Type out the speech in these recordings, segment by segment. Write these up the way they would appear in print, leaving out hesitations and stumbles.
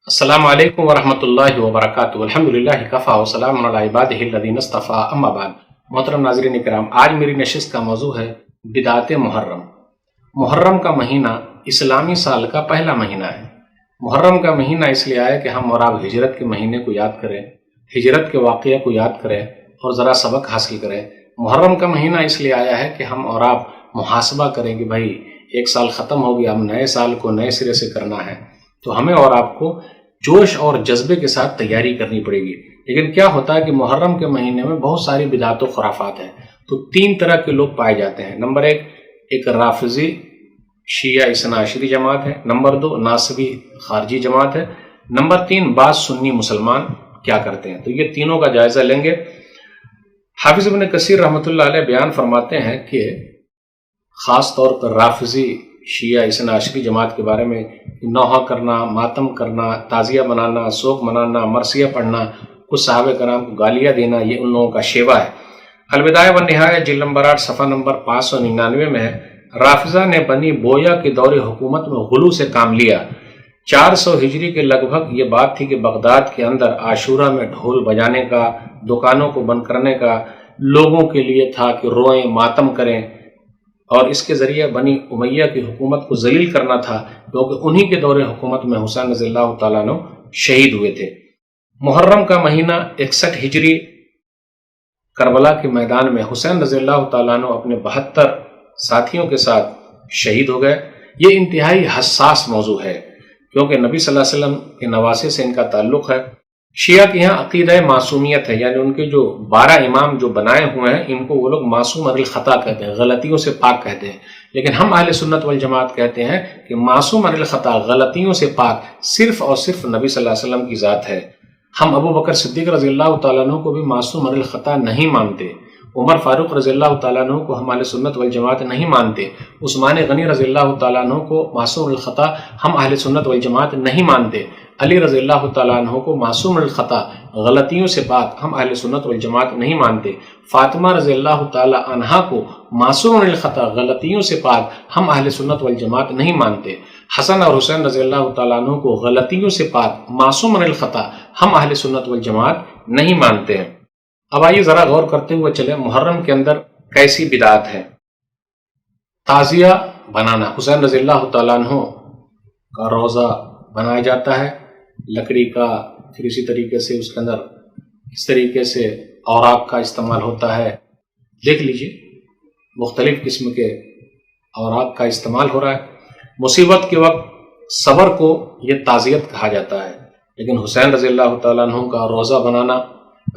السلام علیکم ورحمۃ اللہ وبرکاتہ۔ الحمدللہ کفا وسلام علی عبادہ الذین اصطفیٰ، اما بعد۔ محترم ناظرین کرام، آج میری نشست کا موضوع ہے بدعت محرم۔ محرم کا مہینہ اسلامی سال کا پہلا مہینہ ہے۔ محرم کا مہینہ اس لیے آیا کہ ہم اور آپ ہجرت کے مہینے کو یاد کریں، ہجرت کے واقعہ کو یاد کریں اور ذرا سبق حاصل کریں۔ محرم کا مہینہ اس لیے آیا ہے کہ ہم اور آپ محاسبہ کریں کہ بھائی ایک سال ختم ہو گیا، ہم نئے سال کو نئے سرے سے کرنا ہے، تو ہمیں اور آپ کو جوش اور جذبے کے ساتھ تیاری کرنی پڑے گی۔ لیکن کیا ہوتا ہے کہ محرم کے مہینے میں بہت ساری بدعت و خرافات ہیں۔ تو تین طرح کے لوگ پائے جاتے ہیں۔ نمبر ایک رافضی شیعہ اثنا عشری جماعت ہے۔ نمبر دو ناصبی خارجی جماعت ہے۔ نمبر تین بعض سنی مسلمان کیا کرتے ہیں۔ تو یہ تینوں کا جائزہ لیں گے۔ حافظ ابن کثیر رحمۃ اللہ علیہ بیان فرماتے ہیں کہ خاص طور پر رافضی شیعہ اثنا عشری جماعت کے بارے میں نوحہ کرنا، ماتم کرنا، تعزیہ منانا، سوگ منانا، مرثیہ پڑھنا، کچھ صحابہ کرام کو گالیاں دینا، یہ ان لوگوں کا شیوا ہے۔ البدایہ والنہایہ جلد نمبر 8 صفحہ نمبر 599 میں ہے، رافضہ نے بنی بویا کے دور حکومت میں غلو سے کام لیا۔ 400 ہجری کے لگ بھگ یہ بات تھی کہ بغداد کے اندر عاشورہ میں ڈھول بجانے کا، دکانوں کو بند کرنے کا لوگوں کے لیے تھا کہ روئیں، ماتم کریں، اور اس کے ذریعے بنی امیہ کی حکومت کو ذلیل کرنا تھا، کیونکہ انہی کے دور حکومت میں حسین رضی اللہ تعالیٰ عنہ شہید ہوئے تھے۔ محرم کا مہینہ 61 ہجری کربلا کے میدان میں حسین رضی اللہ تعالیٰ عنہ اپنے 72 ساتھیوں کے ساتھ شہید ہو گئے۔ یہ انتہائی حساس موضوع ہے کیونکہ نبی صلی اللہ علیہ وسلم کے نواسے سے ان کا تعلق ہے۔ شیعہ کے یہاں عقیدہ معصومیت ہے، یعنی ان کے جو 12 امام جو بنائے ہوئے ہیں ان کو وہ لوگ معصوم عن الخطا کہتے ہیں، غلطیوں سے پاک کہتے ہیں۔ لیکن ہم اہل سنت والجماعت کہتے ہیں کہ معصوم عن الخطا، غلطیوں سے پاک صرف اور صرف نبی صلی اللہ علیہ وسلم کی ذات ہے۔ ہم ابو بکر صدیق رضی اللہ تعالیٰ عنہ کو بھی معصوم عن الخطا نہیں مانتے، عمر فاروق رضی اللہ تعالیٰ عنہ کو ہم اہل سنت والجماعت نہیں مانتے، عثمان غنی رضی اللہ تعالیٰ عنہ کو معصوم عن الخطا ہم اہل سنت والجماعت نہیں مانتے، علی رضی اللہ تعالیٰ عنہ کو معصوم عن الخطا، غلطیوں سے پاک ہم اہل سنت والجماعت نہیں مانتے، فاطمہ رضی اللہ تعالیٰ عنہا کو معصوم عن الخطا، غلطیوں سے پاک ہم اہل سنت والجماعت نہیں مانتے، حسن اور حسین رضی اللہ تعالیٰ عنہ کو غلطیوں سے پاک، معصوم عن الخطا ہم اہل سنت والجماعت نہیں مانتے ہیں۔ اب آئیے ذرا غور کرتے ہوئے چلیں محرم کے اندر کیسی بدعات ہے۔ تعزیہ بنانا، حسین رضی اللہ تعالیٰ عنہ کا روضہ بنایا جاتا ہے لکڑی کا، پھر اسی طریقے سے اس کے اندر اس طریقے سے اوراق کا استعمال ہوتا ہے۔ دیکھ لیجئے مختلف قسم کے اوراق کا استعمال ہو رہا ہے۔ مصیبت کے وقت صبر کو یہ تعزیت کہا جاتا ہے، لیکن حسین رضی اللہ تعالیٰ عنہ کا روضہ بنانا،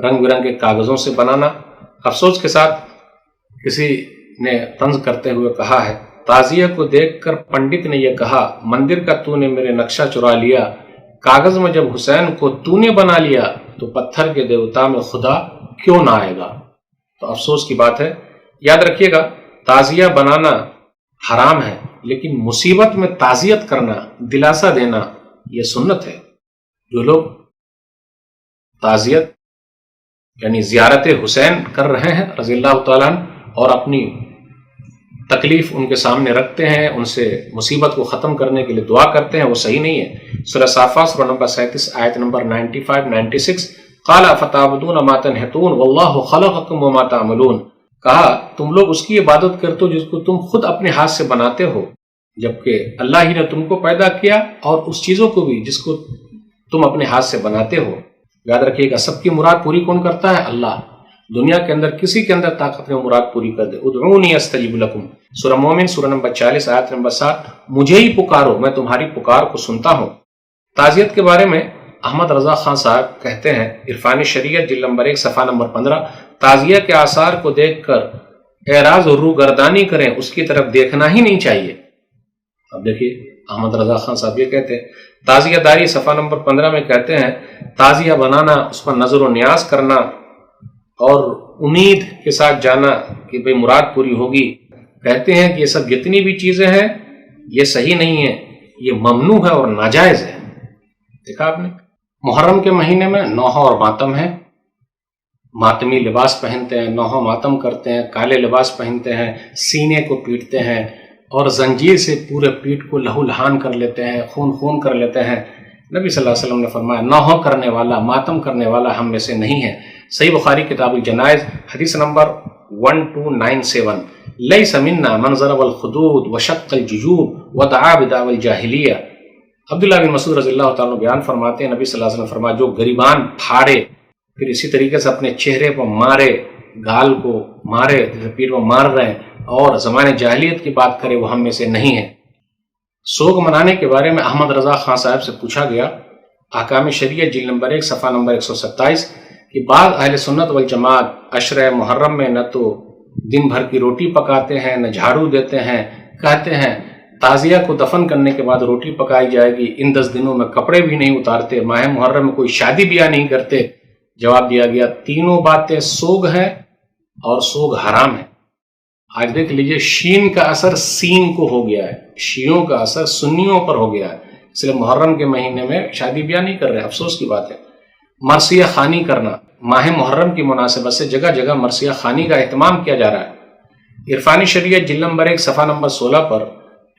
رنگ برنگے کاغذوں سے بنانا، افسوس کے ساتھ کسی نے طنز کرتے ہوئے کہا ہے، تعزیہ کو دیکھ کر پنڈت نے یہ کہا، مندر کا تو نے میرے نقشہ چرا لیا، کاغذ میں جب حسین کو تو نے بنا لیا تو پتھر کے دیوتا میں خدا کیوں نہ آئے گا۔ تو افسوس کی بات ہے۔ یاد رکھیے گا، تعزیہ بنانا حرام ہے، لیکن مصیبت میں تعزیت کرنا، دلاسا دینا، یہ سنت ہے۔ جو لوگ تعزیت یعنی زیارت حسین کر رہے ہیں رضی اللہ تعالیٰ عنہ اور اپنی تکلیف ان کے سامنے رکھتے ہیں، ان سے مصیبت کو ختم کرنے کے لیے دعا کرتے ہیں، وہ صحیح نہیں ہے۔ سورہ صافات سورہ نمبر 37 آیت نمبر 95-96، قال افتعبدون ما تنحتون واللہ خلقکم وما تعملون، کہا تم لوگ اس کی عبادت کرتے ہو جس کو تم خود اپنے ہاتھ سے بناتے ہو، جبکہ اللہ ہی نے تم کو پیدا کیا اور اس چیزوں کو بھی جس کو تم اپنے ہاتھ سے بناتے ہو۔ یاد رکھیے گا، سب کی مراد پوری کون کرتا ہے؟ اللہ۔ دنیا کے اندر کسی کے اندر طاقت میں مراد پوری کر دے۔ ادعونی استجب لکم، سورہ مومن سورہ نمبر 40 آیت نمبر 7، مجھے ہی پکارو میں تمہاری پکار کو سنتا ہوں۔ تعزیت کے بارے میں احمد رضا خان صاحب کہتے ہیں، عرفان شریعت جلد نمبر 1 صفحہ نمبر 15، تعزیہ کے آثار کو دیکھ کر اعراض اور روگردانی کریں، اس کی طرف دیکھنا ہی نہیں چاہیے۔ اب دیکھیے احمد رضا خان صاحب یہ کہتے ہیں، تعزیہ داری صفحہ نمبر 15 میں کہتے ہیں، تعزیہ بنانا، اس پر نظر و نیاز کرنا اور امید کے ساتھ جانا کہ بھئی مراد پوری ہوگی، کہتے ہیں کہ یہ سب جتنی بھی چیزیں ہیں یہ صحیح نہیں ہیں، یہ ممنوع ہے اور ناجائز ہے۔ دیکھا آپ نے، محرم کے مہینے میں نوحہ اور ماتم ہے، ماتمی لباس پہنتے ہیں، نوحہ ماتم کرتے ہیں، کالے لباس پہنتے ہیں، سینے کو پیٹتے ہیں اور زنجیر سے پورے پیٹ کو لہو لہان کر لیتے ہیں، خون خون کر لیتے ہیں۔ نبی صلی اللہ علیہ وسلم نے فرمایا نوحہ کرنے والا، ماتم کرنے والا ہم میں سے نہیں ہے۔ صحیح بخاری کتاب الجنائز حدیث نمبر 1297، لیس منا من ضرب الخدود وشق الجیوب ودعا بدعوى الجاہلیہ۔ عبداللہ بن مسعود رضی اللہ تعالیٰ بیان فرماتے ہیں نبی صلی اللہ علیہ وسلم فرمایا جو گریبان پھاڑے، پھر اسی طریقے سے اپنے چہرے پر مارے، گال کو مارے، پیر کو مار رہے ہیں اور زمانے جاہلیت کی بات کرے، وہ ہم میں سے نہیں ہے۔ سوگ منانے کے بارے میں احمد رضا خان صاحب سے پوچھا گیا، احکام شریعت جلد نمبر 1 صفحہ نمبر 127، کہ بعض اہل سنت والجماعت عشرہ محرم میں نہ تو دن بھر کی روٹی پکاتے ہیں، نہ جھاڑو دیتے ہیں، کہتے ہیں تازیہ کو دفن کرنے کے بعد روٹی پکائی جائے گی، ان 10 دنوں میں کپڑے بھی نہیں اتارتے، ماہ محرم میں کوئی شادی بیاہ نہیں کرتے۔ جواب دیا گیا تینوں باتیں سوگ ہیں اور سوگ حرام ہے۔ آج دیکھ لیجئے شین کا اثر سین کو ہو گیا ہے، شیعوں کا اثر سنیوں پر ہو گیا ہے، اس لیے محرم کے مہینے میں شادی بیاہ نہیں کر رہے، افسوس کی بات ہے۔ مرثیہ خوانی کرنا، ماہ محرم کی مناسبت سے جگہ جگہ مرثیہ خوانی کا اہتمام کیا جا رہا ہے۔ عرفانی شریعت جلد نمبر 1 صفحہ نمبر 16 پر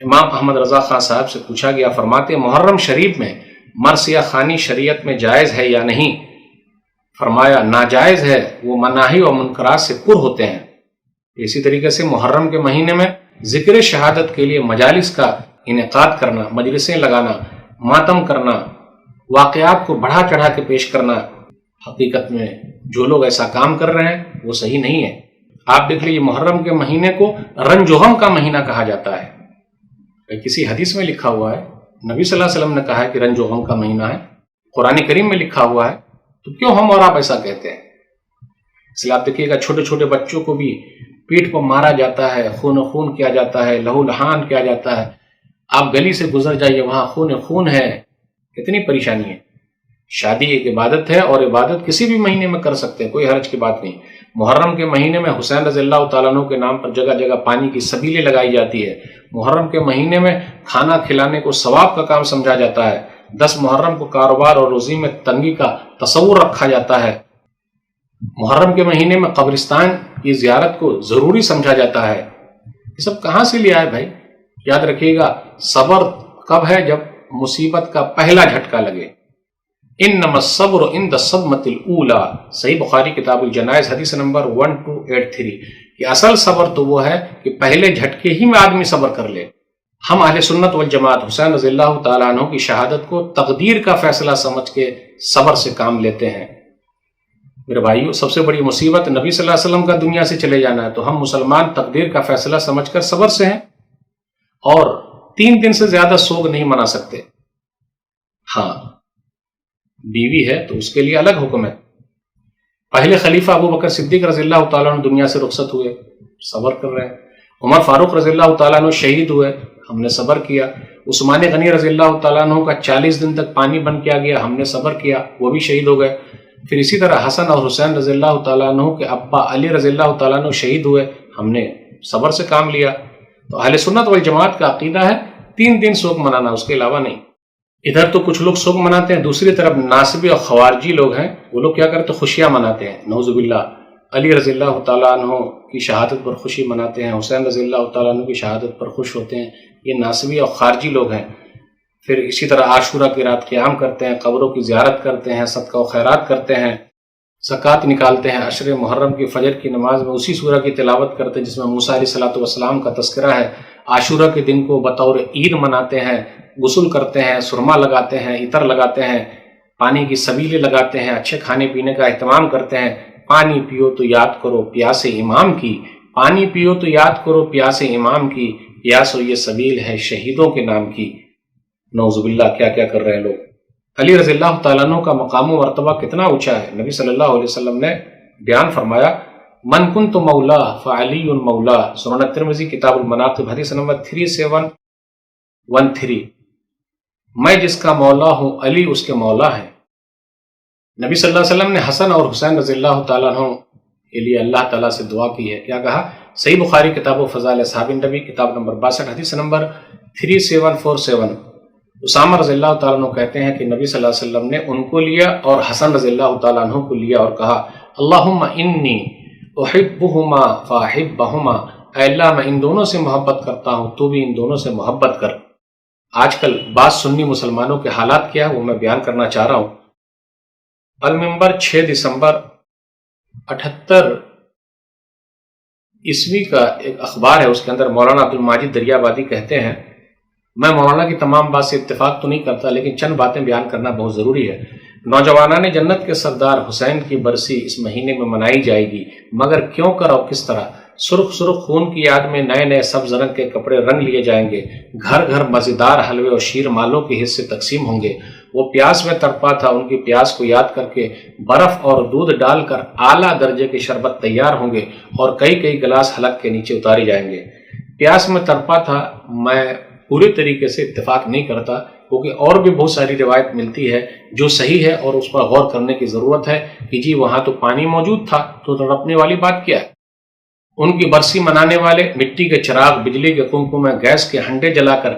امام احمد رضا خان صاحب سے پوچھا گیا، فرماتے محرم شریف میں مرثیہ خوانی شریعت میں جائز ہے یا نہیں؟ فرمایا ناجائز ہے، وہ مناہی و منکرات سے پر ہوتے ہیں۔ اسی طریقے سے محرم کے مہینے میں ذکر شہادت کے لیے مجالس کا انعقاد کرنا، مجلسیں لگانا، ماتم کرنا، واقعات کو بڑھا چڑھا کے پیش کرنا، حقیقت میں جو لوگ ایسا کام کر رہے ہیں وہ صحیح نہیں ہے۔ آپ دیکھ لیجیے محرم کے مہینے کو رنج و غم کا مہینہ کہا جاتا ہے، کسی حدیث میں لکھا ہوا ہے، نبی صلی اللہ علیہ وسلم نے کہا ہے کہ رنج و غم کا مہینہ ہے، قرآن کریم میں لکھا ہوا ہے، تو کیوں ہم اور آپ ایسا کہتے ہیں؟ اس لیے آپ دیکھیے گا چھوٹے چھوٹے بچوں کو بھی پیٹھ پر مارا جاتا ہے، خون خون کیا جاتا ہے، لہو لہان کیا جاتا ہے۔ آپ گلی سے گزر جائیے وہاں خون خون ہے، کتنی پریشانی ہے۔ شادی ایک عبادت ہے اور عبادت کسی بھی مہینے میں کر سکتے ہیں، کوئی حرج کی بات نہیں۔ محرم کے مہینے میں حسین رضی اللہ تعالیٰ عنہ کے نام پر جگہ جگہ پانی کی سبیلیں لگائی جاتی ہے۔ محرم کے مہینے میں کھانا کھلانے کو ثواب کا کام سمجھا جاتا ہے۔ 10 محرم کو کاروبار اور روزی میں تنگی کا تصور رکھا جاتا ہے۔ محرم کے مہینے میں قبرستان کی زیارت کو ضروری سمجھا جاتا ہے۔ یہ سب کہاں سے لیا ہے بھائی؟ یاد رکھیے گا صبر کب ہے؟ جب مصیبت کا پہلا جھٹکا لگے۔ انما الصبر عند الصدمۃ الاولی، صحیح بخاری کتاب الجنائز حدیث نمبر 1283، کہ اصل صبر تو وہ ہے کہ پہلے جھٹکے ہی میں آدمی صبر کر لے۔ ہم اہل سنت والجماعت حسین رضی اللہ تعالیٰ عنہ کی شہادت کو تقدیر کا فیصلہ سمجھ کے صبر سے کام لیتے ہیں۔ میرے بھائیو، سب سے بڑی مصیبت نبی صلی اللہ علیہ وسلم کا دنیا سے چلے جانا ہے، تو ہم مسلمان تقدیر کا فیصلہ سمجھ کر صبر سے ہیں، اور 3 دن سے زیادہ سوگ نہیں منا سکتے۔ ہاں بیوی ہے تو اس کے لیے الگ حکم ہے۔ پہلے خلیفہ ابو بکر صدیق رضی اللہ تعالیٰ عنہ دنیا سے رخصت ہوئے، صبر کر رہے ہیں۔ عمر فاروق رضی اللہ تعالیٰ عنہ شہید ہوئے، ہم نے صبر کیا۔ عثمان غنی رضی اللہ تعالیٰ عنہ کا 40 دن تک پانی بند کیا گیا، ہم نے صبر کیا، وہ بھی شہید ہو گئے۔ پھر اسی طرح حسن اور حسین رضی اللہ تعالیٰ عنہ کے ابا علی رضی اللہ تعالیٰ عنہ شہید ہوئے، ہم نے صبر سے کام لیا۔ تو اہل سنت والجماعت کا عقیدہ ہے 3 دن سوگ منانا، اس کے علاوہ نہیں۔ ادھر تو کچھ لوگ سوگ مناتے ہیں، دوسری طرف ناصبی اور خوارجی لوگ ہیں، وہ لوگ کیا کرتے ہیں؟ خوشیاں مناتے ہیں، نعوذ باللہ۔ علی رضی اللہ تعالیٰ عنہ کی شہادت پر خوشی مناتے ہیں، حسین رضی اللہ تعالیٰ عنہ کی شہادت پر خوش ہوتے ہیں، یہ ناصبی اور خارجی لوگ ہیں۔ پھر اسی طرح عاشورہ کی رات قیام کرتے ہیں، قبروں کی زیارت کرتے ہیں، صدقہ و خیرات کرتے ہیں، زکوٰۃ نکالتے ہیں، عشر محرم کی فجر کی نماز میں اسی سورہ کی تلاوت کرتے ہیں جس میں موسیٰ علیہ الصلوۃ والسلام کا تذکرہ ہے۔ عاشورہ کے دن کو بطور عید مناتے ہیں، غسل کرتے ہیں، سرما لگاتے ہیں، عطر لگاتے ہیں، پانی کی سبیلیں لگاتے ہیں، اچھے کھانے پینے کا اہتمام کرتے ہیں۔ پانی پیو تو یاد کرو پیاس امام کی، پانی پیو تو یاد کرو پیاس امام کی، پیاس و یہ سبیل ہے شہیدوں کے نام کی۔ نعوذ باللہ، کیا کیا کر رہے ہیں لوگ۔ علی رضی اللہ تعالیٰ عنہ کا مقام و مرتبہ کتنا اونچا ہے۔ نبی صلی اللہ علیہ وسلم نے بیان فرمایا، من کنت مولا فعلی مولا، سنن ترمذی کتاب المناقب حدیث نمبر 3713، میں جس کا مولا ہوں علی اس کے مولا ہے۔ نبی صلی اللہ علیہ وسلم نے حسن اور حسین رضی اللہ تعالیٰ عنہ کے لیے اللہ تعالیٰ سے دعا کی ہے، کیا کہا؟ صحیح بخاری کتاب و فضائل اصحاب النبی کتاب نمبر 62 حدیث نمبر 3747، اسامہ رضی اللہ تعالیٰ عنہ کہتے ہیں کہ نبی صلی اللہ علیہ وسلم نے ان کو لیا اور حسن رضی اللہ تعالیٰ عنہ کو لیا اور کہا، اللہم انی احبہما فاحبہما، اے اللہ میں ان دونوں سے محبت کرتا ہوں، تو بھی ان دونوں سے محبت کر۔ آج کل بعض سنی مسلمانوں کے حالات کیا ہے وہ میں بیان کرنا چاہ رہا ہوں۔ المنبر 6 دسمبر 78 عیسوی کا ایک اخبار ہے، اس کے اندر مولانا عبد الماجد دریابادی کہتے ہیں، میں مولانا کی تمام بات سے اتفاق تو نہیں کرتا لیکن چند باتیں بیان کرنا بہت ضروری ہے۔ نوجوانان جنت کے سردار حسین کی برسی اس مہینے میں منائی جائے گی، مگر کیوں کر اور کس طرح؟ سرخ سرخ خون کی یاد میں نئے نئے سبز رنگ کے کپڑے رنگ لیے جائیں گے، گھر گھر مزیدار حلوے اور شیر مالوں کے حصے تقسیم ہوں گے۔ وہ پیاس میں تڑپا تھا، ان کی پیاس کو یاد کر کے برف اور دودھ ڈال کر اعلیٰ درجے کے شربت تیار ہوں گے اور کئی کئی گلاس حلق کے نیچے اتارے جائیں گے۔ پیاس میں تڑپا تھا میں پورے طریقے سے اتفاق نہیں کرتا، کیونکہ اور بھی بہت ساری روایت ملتی ہے جو صحیح ہے اور اس پر غور کرنے کی ضرورت ہے کہ جی وہاں تو پانی موجود تھا تو تڑپنے والی بات کیا ہے۔ ان کی برسی منانے والے مٹی کے چراغ، بجلی کے قمقمے، گیس کے ہنڈے جلا کر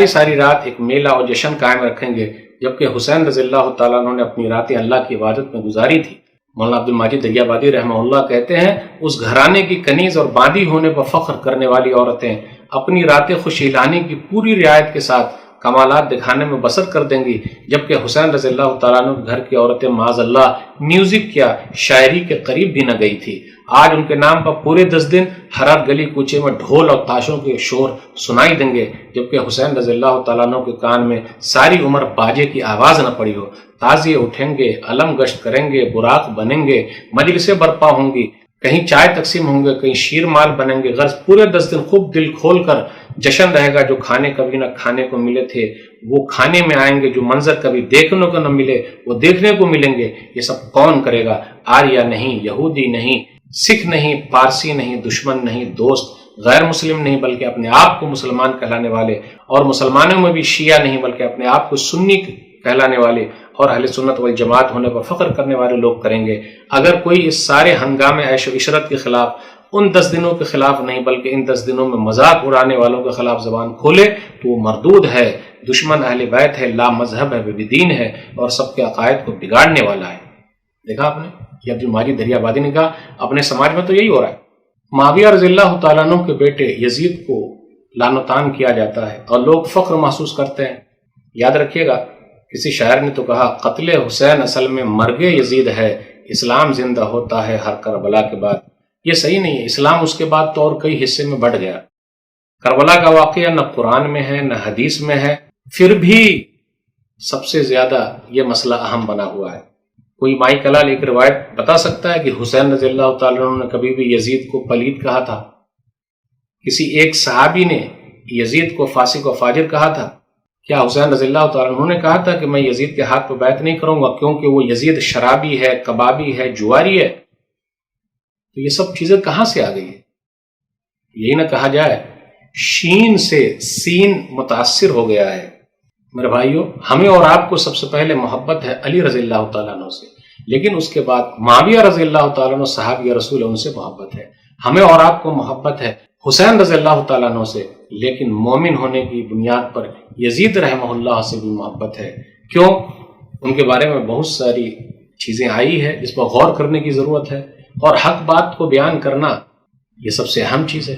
ساری رات ایک میلہ اور جشن قائم رکھیں گے، جبکہ حسین رضی اللہ تعالیٰ عنہ نے اپنی راتیں اللہ کی عبادت میں گزاری تھی۔ مولانا عبد الماجد دریابادی رحمہ اللہ کہتے ہیں، اس گھرانے کی کنیز اور باندی ہونے پر فخر کرنے والی عورتیں اپنی راتیں خوشحالی کی پوری رعایت کے ساتھ کمالات دکھانے میں بسر کر دیں گی، جبکہ حسین رضی اللہ تعالیٰ عنہ گھر کی عورتیں معاذ اللہ میوزک یا شاعری کے قریب بھی نہ گئی تھی۔ آج ان کے نام پر پورے 10 دن ہر گلی کوچے میں ڈھول اور تاشوں کے شور سنائی دیں گے، جبکہ حسین رضی اللہ تعالیٰ عنہ کے کان میں ساری عمر باجے کی آواز نہ پڑی ہو۔ تازیے اٹھیں گے، علم گشت کریں گے، براق بنیں گے، مجلسیں برپا ہوں گی، کہیں چائے تقسیم ہوں گے، کہیں شیر مال بنیں گے، غرض پورے 10 دن خوب دل کھول کر جشن رہے گا۔ جو کھانے کبھی نہ کھانے کو ملے تھے وہ کھانے میں آئیں گے، جو منظر کبھی دیکھنے کو نہ ملے وہ دیکھنے کو ملیں گے۔ یہ سب کون کرے گا؟ آریہ نہیں، یہودی نہیں، سکھ نہیں، پارسی نہیں، دشمن نہیں، دوست، غیر مسلم نہیں، بلکہ اپنے آپ کو مسلمان کہلانے والے، اور مسلمانوں میں بھی شیعہ نہیں بلکہ اپنے آپ کو سنی کہلانے والے اور اہل سنت والجماعت ہونے پر فخر کرنے والے لوگ کریں گے۔ اگر کوئی اس سارے ہنگامے عیش و عشرت کے خلاف، ان 10 دنوں کے خلاف نہیں بلکہ ان 10 دنوں میں مذاق اڑانے والوں کے خلاف زبان کھولے تو وہ مردود ہے، دشمن اہل بیت ہے، لا مذہب ہے، بے دین ہے اور سب کے عقائد کو بگاڑنے والا ہے۔ دیکھا آپ نے، یہ عبد الماجد دریابادی نے کہا اپنے سماج میں تو یہی ہو رہا ہے۔ معاویہ رضی اللہ تعالیٰ عنہ کے بیٹے یزید کو لعن و طعن کیا جاتا ہے اور لوگ فخر محسوس کرتے ہیں۔ یاد رکھیے گا، کسی شاعر نے تو کہا، قتل حسین اصل میں مرگ یزید ہے، اسلام زندہ ہوتا ہے ہر کربلا کے بعد۔ یہ صحیح نہیں ہے، اسلام اس کے بعد تو اور کئی حصے میں بڑھ گیا۔ کربلا کا واقعہ نہ قرآن میں ہے نہ حدیث میں ہے، پھر بھی سب سے زیادہ یہ مسئلہ اہم بنا ہوا ہے۔ کوئی مائی کلال ایک روایت بتا سکتا ہے کہ حسین رضی اللہ تعالیٰ عنہ نے کبھی بھی یزید کو پلید کہا تھا؟ کسی ایک صحابی نے یزید کو فاسق و فاجر کہا تھا؟ کیا حسین رضی اللہ تعالیٰ عنہ نے کہا تھا کہ میں یزید کے ہاتھ پہ بیعت نہیں کروں گا کیونکہ وہ یزید شرابی ہے، کبابی ہے، جواری ہے؟ تو یہ سب چیزیں کہاں سے آ گئی ہے؟ یہی نہ کہا جائے شین سے سین متاثر ہو گیا ہے۔ میرے بھائیوں، ہمیں اور آپ کو سب سے پہلے محبت ہے علی رضی اللہ تعالیٰ عنہ سے، لیکن اس کے بعد معاویہ رضی اللہ تعالیٰ عنہ صحابی رسول، ان سے محبت ہے۔ ہمیں اور آپ کو محبت ہے حسین رضی اللہ تعالیٰ عنہ سے، لیکن مومن ہونے کی بنیاد پر یزید رحمہ اللہ سے بھی محبت ہے۔ کیوں؟ ان کے بارے میں بہت ساری چیزیں آئی ہے جس پر غور کرنے کی ضرورت ہے، اور حق بات کو بیان کرنا یہ سب سے اہم چیز ہے۔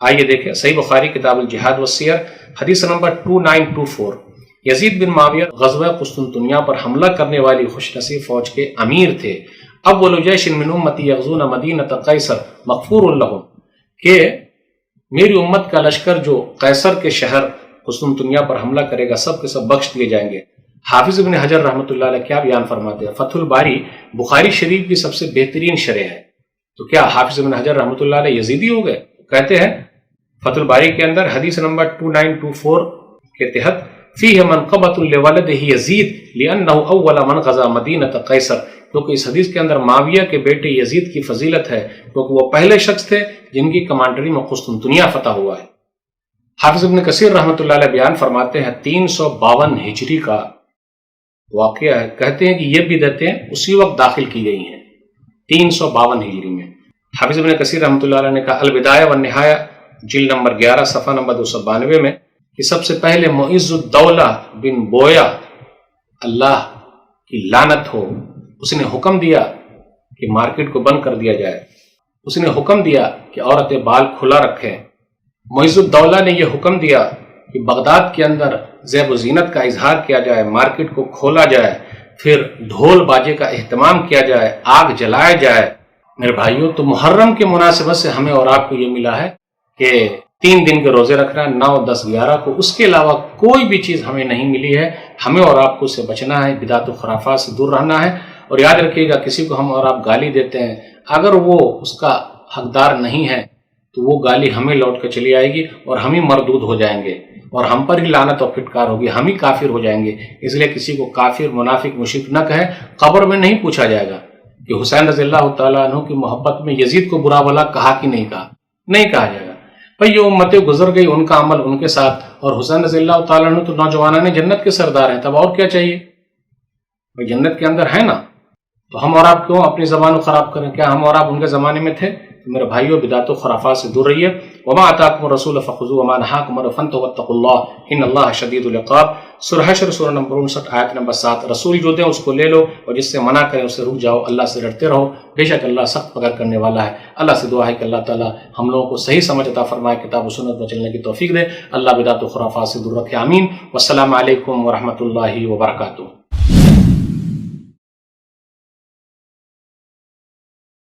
آئیے دیکھیں صحیح بخاری کتاب الجہاد والسیر حدیث نمبر 2924، یزید بن معاویہ غزوہ قسطنطنیہ پر حملہ کرنے والی خوش نصیب فوج کے امیر تھے۔ اول جیش من امتی یغزون مدینہ قیصر مغفور لهم، کہ میری امت کا لشکر جو قیصر کے شہر قسطنطنیہ پر حملہ کرے گا سب کے سب بخش دیے جائیں گے۔ حافظ ابن حجر رحمۃ اللہ علیہ کیا بیان فرماتے ہیں؟ فتح الباری بخاری شریف کی سب سے بہترین شرح ہے، تو کیا حافظ ابن حجر رحمۃ اللہ علیہ یزیدی ہو گئے؟ کہتے ہیں فتح الباری کے اندر حدیث نمبر 2924 کے تحت فیہ منقبۃ لولدہ یزید لأنہ اول من غزا مدینہ قیصر، کیونکہ اس حدیث کے اندر معاویہ کے بیٹے یزید کی فضیلت ہے کیونکہ وہ پہلے شخص تھے جن کی کمانڈری میں قسطنطنیہ فتح ہوا ہے۔ حافظ ابن کثیر رحمۃ اللہ علیہ بیان فرماتے ہیں 352 ہجری کا واقعہ ہے، کہتے ہیں کہ یہ بدعتیں اسی وقت داخل کی گئی ہیں 352 ہجری میں۔ حافظ ابن کثیر رحمۃ اللہ علیہ نے کہا البدایہ والنہایہ جلد نمبر 11 صفحہ نمبر 292 میں کہ سب سے پہلے معز الدولہ بن بویا، اللہ کی لعنت ہو، اس نے حکم دیا کہ مارکیٹ کو بند کر دیا جائے، اس نے حکم دیا کہ عورتیں بال کھلا رکھیں۔ معز الدولہ نے یہ حکم دیا کہ بغداد کے اندر زیب و زینت کا اظہار کیا جائے، مارکیٹ کو کھولا جائے، پھر ڈھول باجے کا اہتمام کیا جائے، آگ جلایا جائے۔ میرے بھائیوں، تو محرم کے مناسبت سے ہمیں اور آپ کو یہ ملا ہے کہ 3 دن کے روزے رکھنا، 9، 10، 11 کو، اس کے علاوہ کوئی بھی چیز ہمیں نہیں ملی ہے۔ ہمیں اور آپ کو اس سے بچنا ہے، بدعت و خرافات سے دور رہنا ہے۔ اور یاد رکھیے گا، کسی کو ہم اور آپ گالی دیتے ہیں، اگر وہ اس کا حقدار نہیں ہے تو وہ گالی ہمیں لوٹ کر چلی آئے گی اور ہم ہی مردود ہو جائیں گے اور ہم پر ہی لعنت اور پھٹکار ہوگی، ہم ہی کافر ہو جائیں گے۔ اس لیے کسی کو کافر، منافق، مشرک نہ کہے۔ قبر میں نہیں پوچھا جائے گا کہ حسین رضی اللہ تعالیٰ عنہ کی محبت میں یزید کو برا بھلا کہا کہ نہیں کہا، نہیں کہا جائے گا۔ بھئی یہ امتیں گزر گئی، ان کا عمل ان کے ساتھ، اور حسین رضی اللہ تعالیٰ عنہ تو نوجوانان جنت کے سردار ہیں، تب اور کیا چاہیے؟ وہ جنت کے اندر ہے نا، تو ہم اور آپ کیوں اپنی زبان کو خراب کریں؟ کیا ہم اور آپ ان کے زمانے میں تھے؟ تو میرے بھائیوں، بدعت و خرافات سے دور رہیے۔ وما آتاکم الرسول فخذوه وما نهاکم عنہ فانتهوا واتقوا اللہ ان اللہ شدید العقاب۔ سورہ حشر سورہ نمبر 59 آیت نمبر 7۔ رسول جو دیں اس کو لے لو اور جس سے منع کریں اس سے رک جاؤ، اللہ سے ڈرتے رہو، بے شک اللہ سخت پکڑ کرنے والا ہے۔ اللہ سے دعا ہے کہ اللہ تعالیٰ ہم لوگوں کو صحیح سمجھ عطا فرمائے، کتاب و سنت پر چلنے کی توفیق دے، اللہ بدعت و خرافات سے دور رکھے، آمین۔ والسلام علیکم ورحمۃ اللہ وبرکاتہ۔